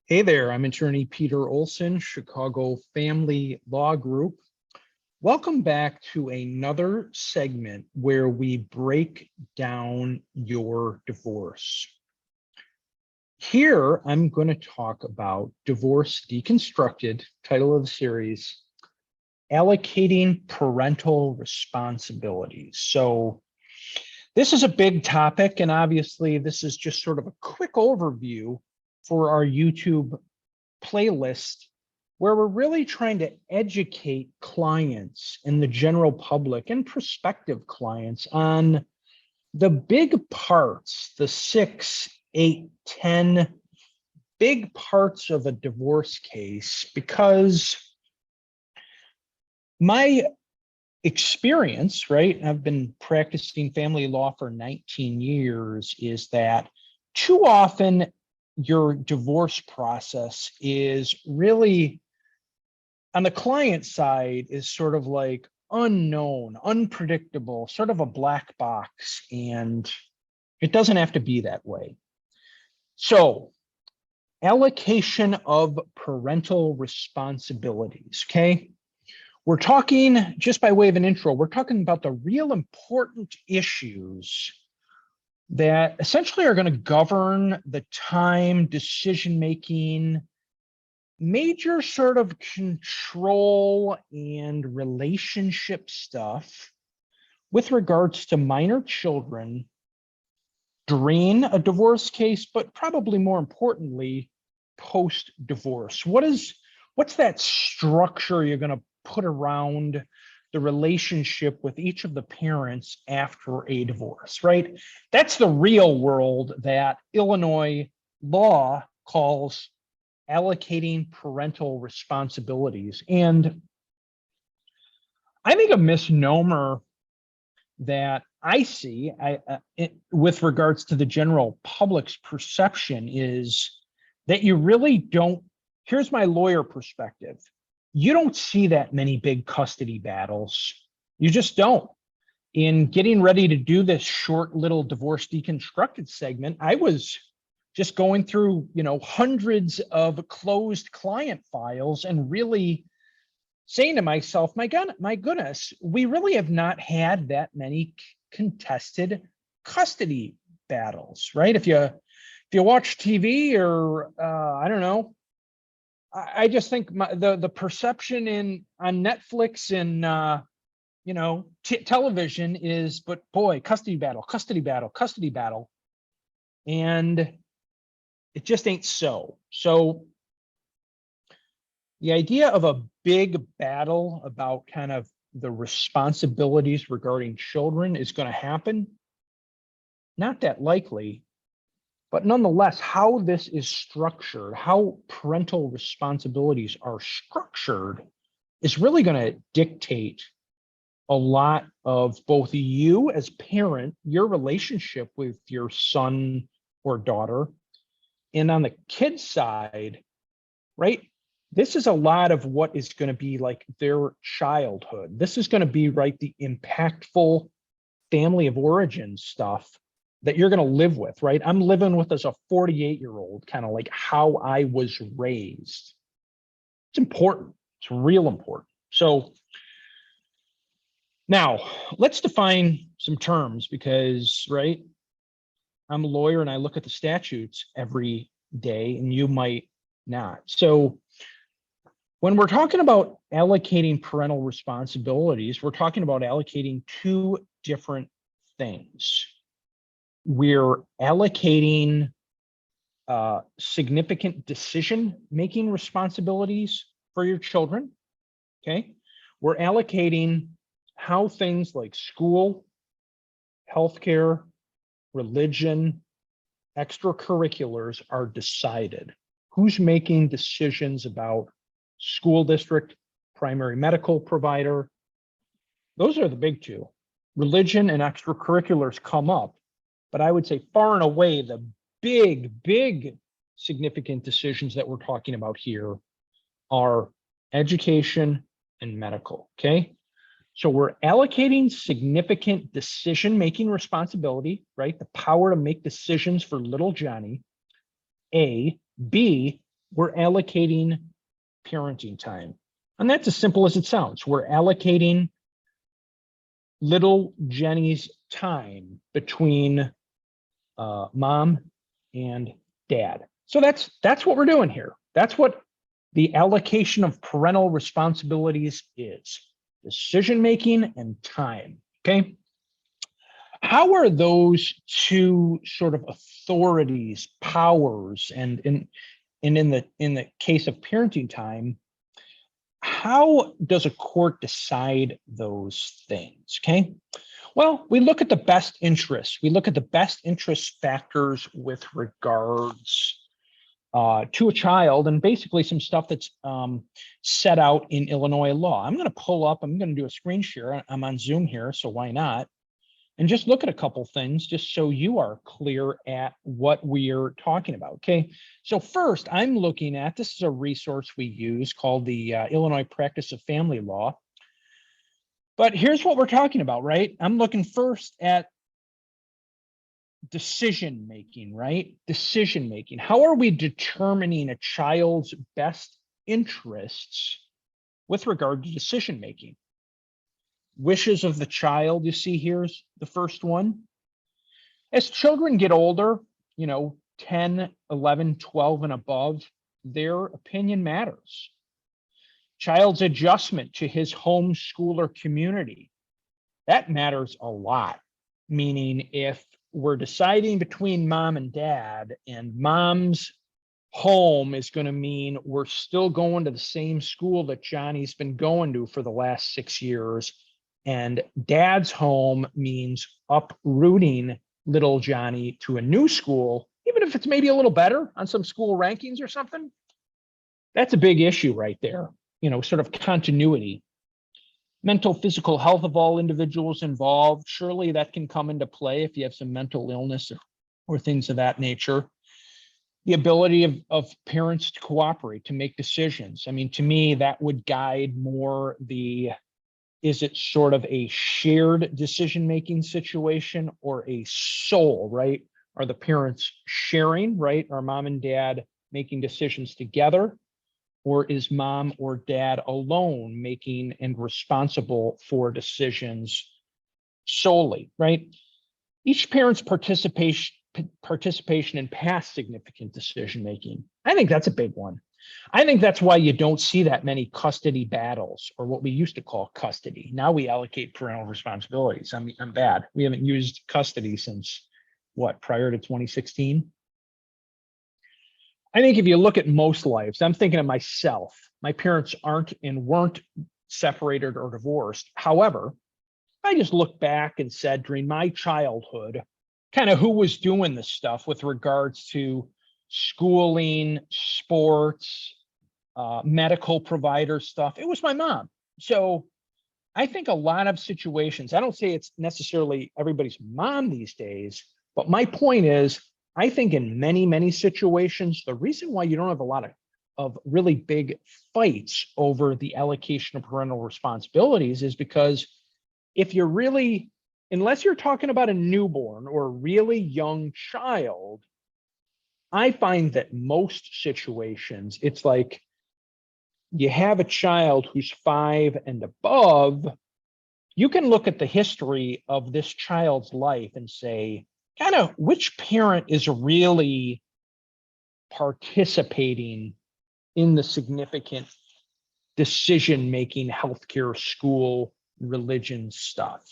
Hey there, I'm attorney Peter Olson, Chicago Family Law Group. Welcome back to another segment where we break down your divorce. Here, I'm going to talk about Divorce Deconstructed, title of the series, Allocating Parental Responsibilities. So this is a big topic, and obviously this is just sort of a quick overview for our YouTube playlist where we're really trying to educate clients and the general public and prospective clients on the big parts, the 6, 8, 10 big parts of a divorce case, because my experience, right, I've been practicing family law for 19 years, is that too often your divorce process is really, on the client side, is sort of like unknown, unpredictable, sort of a black box, and it doesn't have to be that way. So, allocation of parental responsibilities, okay? We're talking, just by way of an intro, we're talking about the real important issues that essentially are going to govern the time, decision-making, major sort of control and relationship stuff with regards to minor children during a divorce case, but probably more importantly, post-divorce. What's that structure you're going to put around the relationship with each of the parents after a divorce, right? That's the real world that Illinois law calls allocating parental responsibilities. And I think a misnomer that I see with regards to the general public's perception is that you really don't, here's my lawyer perspective, you don't see that many big custody battles. You just don't. In getting ready to do this short little Divorce Deconstructed segment, I was just going through, hundreds of closed client files and really saying to myself, my goodness, we really have not had that many contested custody battles, right? If you watch TV or I don't know, I just think the perception on Netflix and television is, but boy, custody battle, and it just ain't so. So the idea of a big battle about kind of the responsibilities regarding children is going to happen, not that likely. But nonetheless, how this is structured, how parental responsibilities are structured, is really going to dictate a lot of both you as parent, your relationship with your son or daughter, and on the kid side, right? This is a lot of what is going to be like their childhood. This is going to be, right, the impactful family of origin stuff that you're going to live with, right? I'm living with as a 48-year-old, kind of like how I was raised. It's important. It's real important. So now let's define some terms, because, right, I'm a lawyer and I look at the statutes every day and you might not. So when we're talking about allocating parental responsibilities, we're talking about allocating two different things. We're allocating significant decision-making responsibilities for your children, okay? We're allocating how things like school, healthcare, religion, extracurriculars are decided. Who's making decisions about school district, primary medical provider? Those are the big two. Religion and extracurriculars come up, but I would say far and away the big significant decisions that we're talking about here are education and medical, okay? So we're allocating significant decision-making responsibility, right? The power to make decisions for little Johnny, A. B, We're allocating parenting time. And that's as simple as it sounds. We're allocating little Jenny's time between mom and dad. So that's what we're doing here. That's what the allocation of parental responsibilities is: decision making and time. Okay. How are those two sort of authorities, powers, and in the case of parenting time, how does a court decide those things? Okay. Well, we look at the best interests. We look at the best interest factors with regards to a child, and basically some stuff that's set out in Illinois law. I'm going to do a screen share. I'm on Zoom here, so why not? And just look at a couple things just so you are clear at what we're talking about. Okay. So first, I'm looking at, this is a resource we use called the Illinois Practice of Family Law. But here's what we're talking about, right? I'm looking first at decision making, right? Decision making. How are we determining a child's best interests with regard to decision making? Wishes of the child, you see here's the first one. As children get older, 10, 11, 12 and above, their opinion matters. Child's adjustment to his home, school, or community, that matters a lot. Meaning if we're deciding between mom and dad, and mom's home is going to mean we're still going to the same school that Johnny's been going to for the last 6 years, and dad's home means uprooting little Johnny to a new school, even if it's maybe a little better on some school rankings or something, that's a big issue right there. Sort of continuity. Mental, physical health of all individuals involved. Surely that can come into play if you have some mental illness or things of that nature. The ability of parents to cooperate, to make decisions. I mean, to me, that would guide more is it sort of a shared decision-making situation or a sole, right? Are the parents sharing, right? Are mom and dad making decisions together? Or is mom or dad alone making and responsible for decisions solely, right? Each parent's participation in past significant decision making. I think that's a big one. I think that's why you don't see that many custody battles, or what we used to call custody. Now we allocate parental responsibilities. I'm bad. We haven't used custody since prior to 2016? I think if you look at most lives, I'm thinking of myself. My parents aren't and weren't separated or divorced. However, I just look back and said during my childhood, kind of who was doing this stuff with regards to schooling, sports, medical provider stuff. It was my mom. So I think a lot of situations, I don't say it's necessarily everybody's mom these days, but my point is, I think in many, many situations, the reason why you don't have a lot of really big fights over the allocation of parental responsibilities is because if you're really, unless you're talking about a newborn or a really young child, I find that most situations, it's like you have a child who's 5 and above, you can look at the history of this child's life and say, kind of which parent is really participating in the significant decision-making, healthcare, school, religion stuff.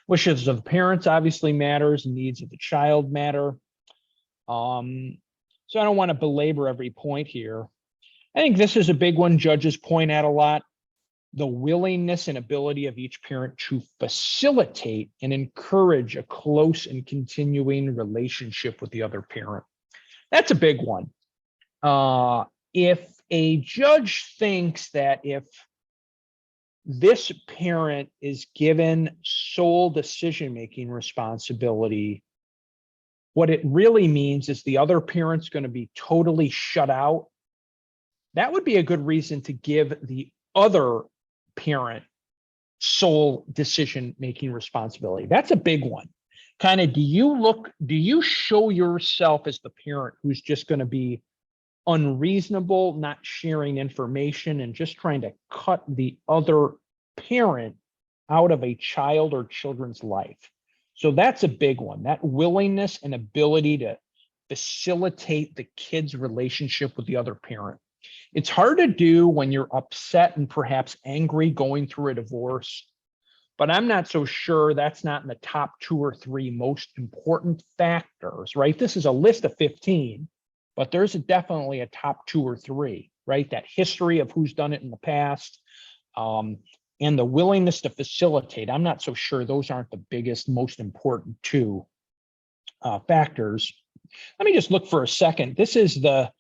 Wishes of parents obviously matters, needs of the child matter. So I don't want to belabor every point here. I think this is a big one judges point out a lot. The willingness and ability of each parent to facilitate and encourage a close and continuing relationship with the other parent. That's a big one. If a judge thinks that if this parent is given sole decision-making responsibility, what it really means is the other parent's going to be totally shut out, that would be a good reason to give the other parent sole decision-making responsibility. That's a big one. Kind of, do you show yourself as the parent who's just going to be unreasonable, not sharing information, and just trying to cut the other parent out of a child or children's life. So that's a big one, that willingness and ability to facilitate the kid's relationship with the other parent. It's hard to do when you're upset and perhaps angry going through a divorce, but I'm not so sure that's not in the top 2 or 3 most important factors, right? This is a list of 15, but there's definitely a top 2 or 3, right? That history of who's done it in the past, and the willingness to facilitate. I'm not so sure those aren't the biggest, most important 2 factors. Let me just look for a second. This is the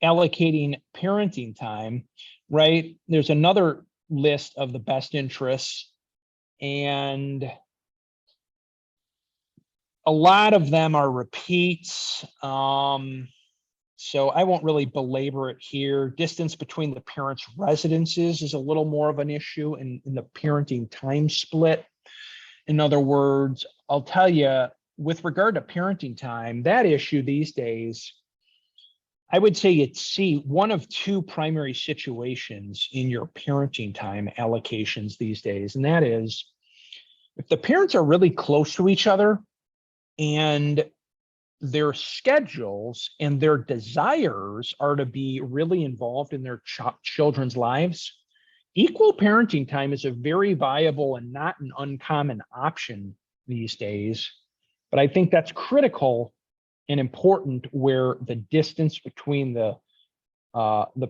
allocating parenting time, right? There's another list of the best interests, and a lot of them are repeats. So I won't really belabor it here. Distance between the parents' residences is a little more of an issue in the parenting time split. In other words, I'll tell you, with regard to parenting time, that issue these days, I would say you'd see one of 2 primary situations in your parenting time allocations these days. And that is, if the parents are really close to each other and their schedules and their desires are to be really involved in their children's lives, equal parenting time is a very viable and not an uncommon option these days. But I think that's critical and important where the distance between the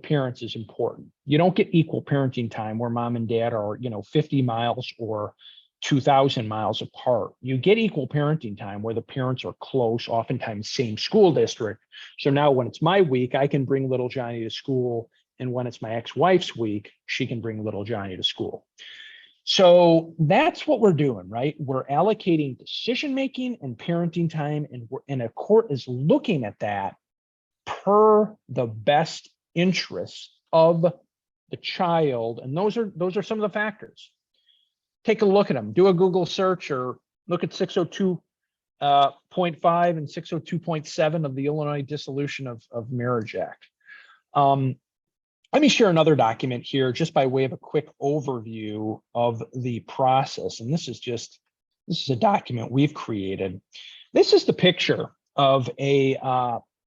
parents is important. You don't get equal parenting time where mom and dad are, 50 miles or 2,000 miles apart. You get equal parenting time where the parents are close, oftentimes same school district. So now when it's my week, I can bring little Johnny to school. And when it's my ex-wife's week, she can bring little Johnny to school. So that's what we're doing, right? We're allocating decision-making and parenting time, and a court is looking at that per the best interests of the child. And those are some of the factors. Take a look at them, do a Google search, or look at 602.5 and 602.7 of the Illinois Dissolution of Marriage Act. Let me share another document here just by way of a quick overview of the process. And this is a document we've created. This is the picture of a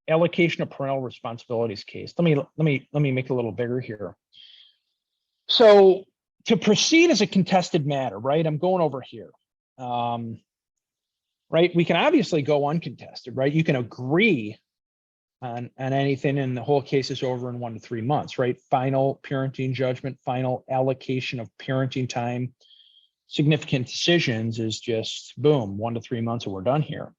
allocation of parental responsibilities case. Let me make it a little bigger here. So to proceed as a contested matter, right? I'm going over here. Right? We can obviously go uncontested, right? You can agree on anything, and the whole case is over in 1 to 3 months, right? Final parenting judgment, final allocation of parenting time, significant decisions is just boom, 1 to 3 months and we're done here.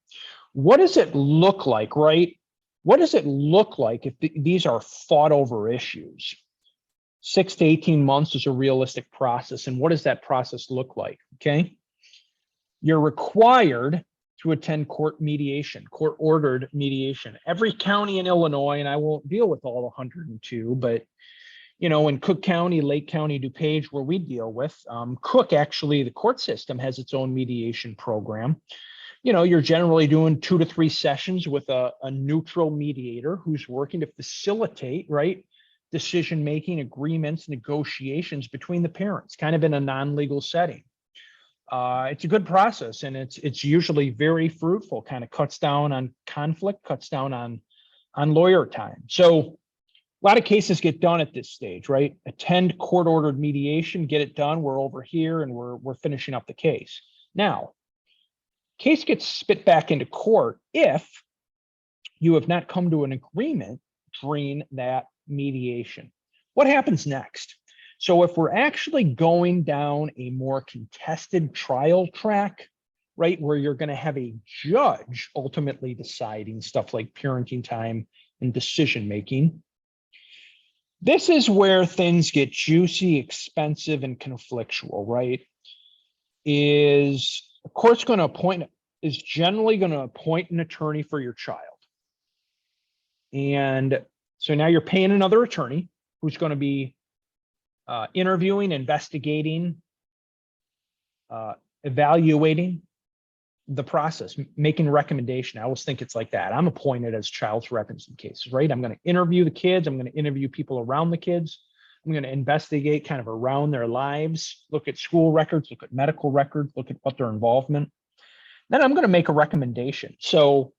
What does it look like, right? What does it look like if these are fought over issues? 6 to 18 months is a realistic process. And what does that process look like? Okay. You're required to attend court mediation, court-ordered mediation. Every county in Illinois, and I won't deal with all 102, but in Cook County, Lake County, DuPage, where we deal with, Cook, actually, the court system has its own mediation program. You're generally doing 2 to 3 sessions with a neutral mediator who's working to facilitate, right, decision-making, agreements, negotiations between the parents, kind of in a non-legal setting. It's a good process, and it's usually very fruitful, kind of cuts down on conflict, cuts down on lawyer time. So a lot of cases get done at this stage, right? Attend court-ordered mediation, get it done. We're over here and we're finishing up the case. Now, case gets spit back into court if you have not come to an agreement during that mediation. What happens next? So if we're actually going down a more contested trial track, right, where you're going to have a judge ultimately deciding stuff like parenting time and decision-making, this is where things get juicy, expensive, and conflictual, right? Is the court's going to is generally going to appoint an attorney for your child. And so now you're paying another attorney who's going to be interviewing, investigating, evaluating the process, making recommendation. I always think it's like that. I'm appointed as child's reference in cases, right? I'm going to interview the kids. I'm going to interview people around the kids. I'm going to investigate kind of around their lives, look at school records, look at medical records, look at what their involvement. Then I'm going to make a recommendation. So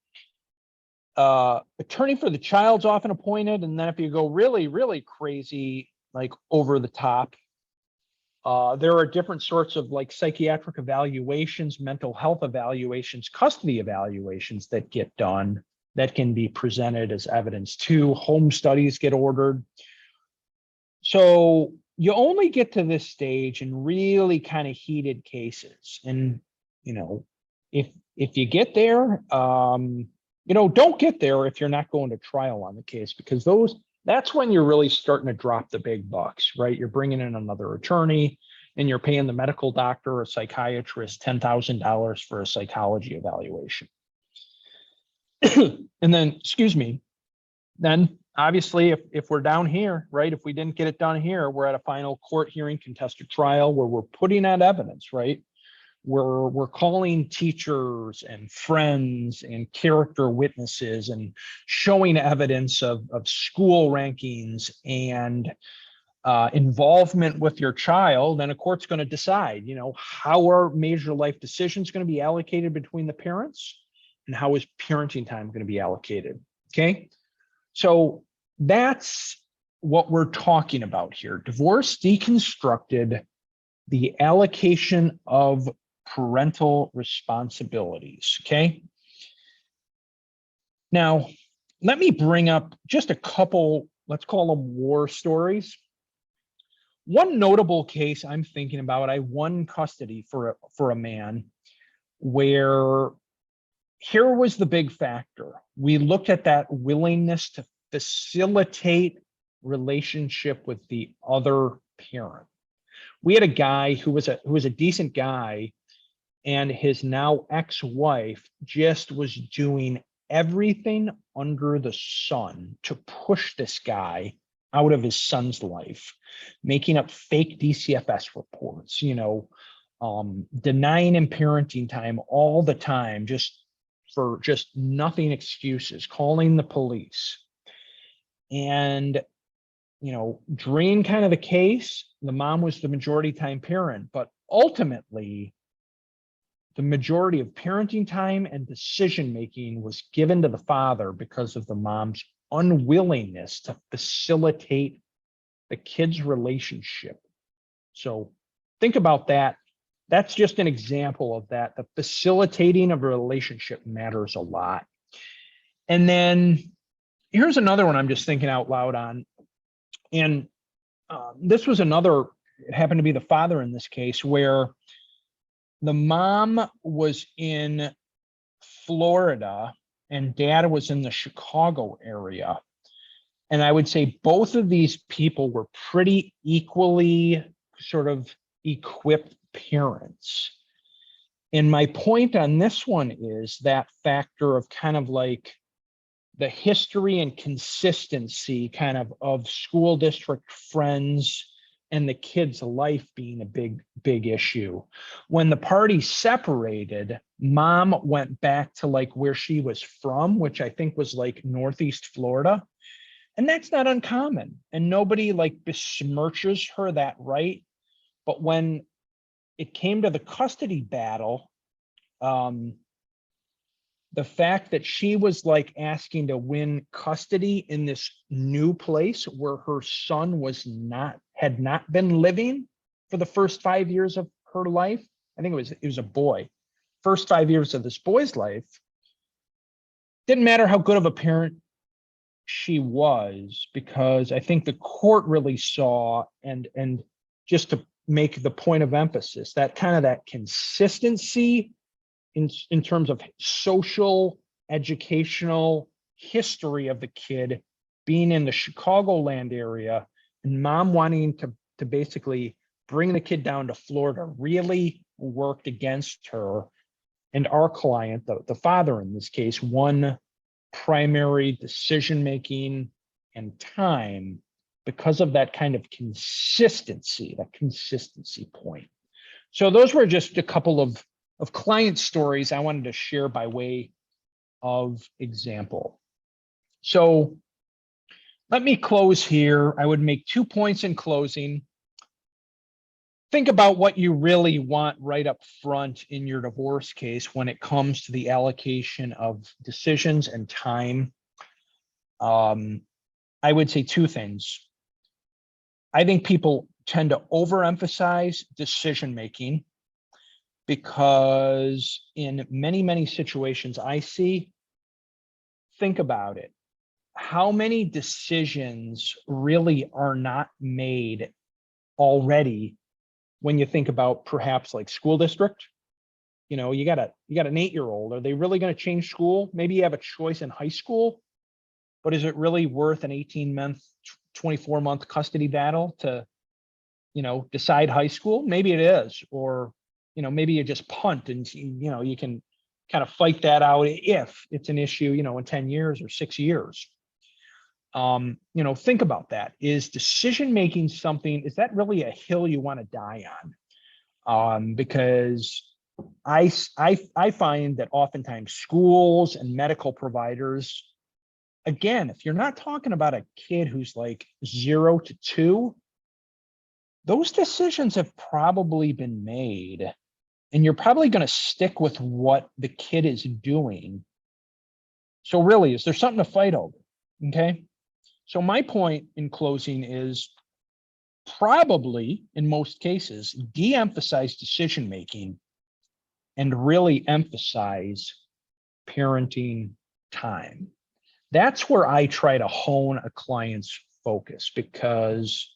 attorney for the child's often appointed. And then if you go really, really crazy, like over the top, there are different sorts of like psychiatric evaluations, mental health evaluations, custody evaluations that get done that can be presented as evidence too. Home studies get ordered. So you only get to this stage in really kind of heated cases. And, you know, if you get there, you know, don't get there if you're not going to trial on the case, because that's when you're really starting to drop the big bucks, right? You're bringing in another attorney and you're paying the medical doctor or psychiatrist $10,000 for a psychology evaluation. And then, excuse me, then obviously if we're down here, right, if we didn't get it done here, we're at a final court hearing, contested trial, where we're putting out evidence, right? We're calling teachers and friends and character witnesses and showing evidence of school rankings and involvement with your child. And a court's going to decide, you know, how are major life decisions going to be allocated between the parents, and how is parenting time going to be allocated? Okay, so that's what we're talking about here. Divorce Deconstructed, the allocation of parental responsibilities. Okay. Now, let me bring up just a couple, let's call them war stories. One notable case I'm thinking about, I won custody for a man where here was the big factor. We looked at that willingness to facilitate relationship with the other parent. We had a guy who was a decent guy, and his now ex-wife just was doing everything under the sun to push this guy out of his son's life, making up fake DCFS reports, you know, denying him parenting time all the time, just for just nothing excuses, calling the police. And, you know, during kind of the case, the mom was the majority time parent, but ultimately, the majority of parenting time and decision-making was given to the father because of the mom's unwillingness to facilitate the kid's relationship. So think about that. That's just an example of that. The facilitating of a relationship matters a lot. And then here's another one I'm just thinking out loud on. And this was another, it happened to be the father in this case, where the mom was in Florida and dad was in the Chicago area. And I would say both of these people were pretty equally sort of equipped parents. And my point on this one is that factor of kind of like the history and consistency kind of school district friends and the kid's life being a big issue. When the parties separated, mom went back to like where she was from, which I think was like Northeast Florida. And that's not uncommon. And nobody like besmirches her that right. But when it came to the custody battle, the fact that she was like asking to win custody in this new place where her son had not been living for the first 5 years of her life. I think it was a boy. First 5 years of this boy's life. Didn't matter how good of a parent she was, because I think the court really saw, and just to make the point of emphasis, that kind of that consistency in terms of social, educational history of the kid being in the Chicagoland area, and mom wanting to basically bring the kid down to Florida really worked against her. And our client, the father in this case, won primary decision-making and time because of that kind of consistency, that consistency point. So those were just a couple of of client stories I wanted to share by way of example. So let me close here. I would make 2 points in closing. Think about what you really want right up front in your divorce case when it comes to the allocation of decisions and time. I would say 2 things. I think people tend to overemphasize decision making because in many, many situations I see, think about it. How many decisions really are not made already when you think about perhaps like school district? You know, you got an 8-year-old. Are they really going to change school? Maybe you have a choice in high school, but is it really worth an 18-month, 24-month custody battle to, decide high school? Maybe it is. Or, maybe you just punt and, you can kind of fight that out if it's an issue, in 10 years or 6 years. Think about that. Is decision making something, is that really a hill you want to die on? Because I find that oftentimes schools and medical providers, again, if you're not talking about a kid who's like 0 to 2, those decisions have probably been made, and you're probably going to stick with what the kid is doing. So really, is there something to fight over? Okay. So my point in closing is probably in most cases, de-emphasize decision making and really emphasize parenting time. That's where I try to hone a client's focus, because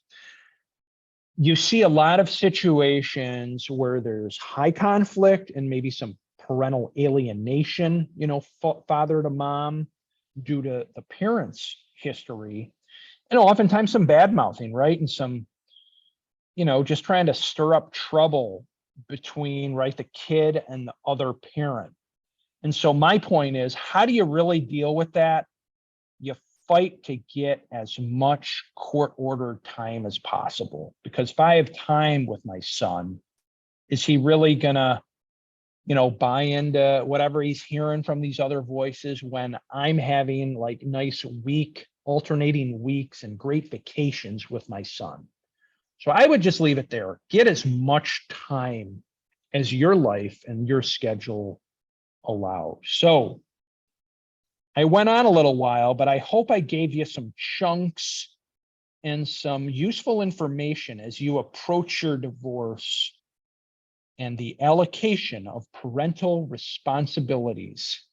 you see a lot of situations where there's high conflict and maybe some parental alienation, father to mom, due to the parents' history, and oftentimes some bad mouthing, right? And some, just trying to stir up trouble between, right, the kid and the other parent. And so my point is, how do you really deal with that? You fight to get as much court-ordered time as possible, because if I have time with my son, is he really gonna, buy into whatever he's hearing from these other voices when I'm having like nice alternating weeks and great vacations with my son? So I would just leave it there. Get as much time as your life and your schedule allows. So I went on a little while, but I hope I gave you some chunks and some useful information as you approach your divorce and the allocation of parental responsibilities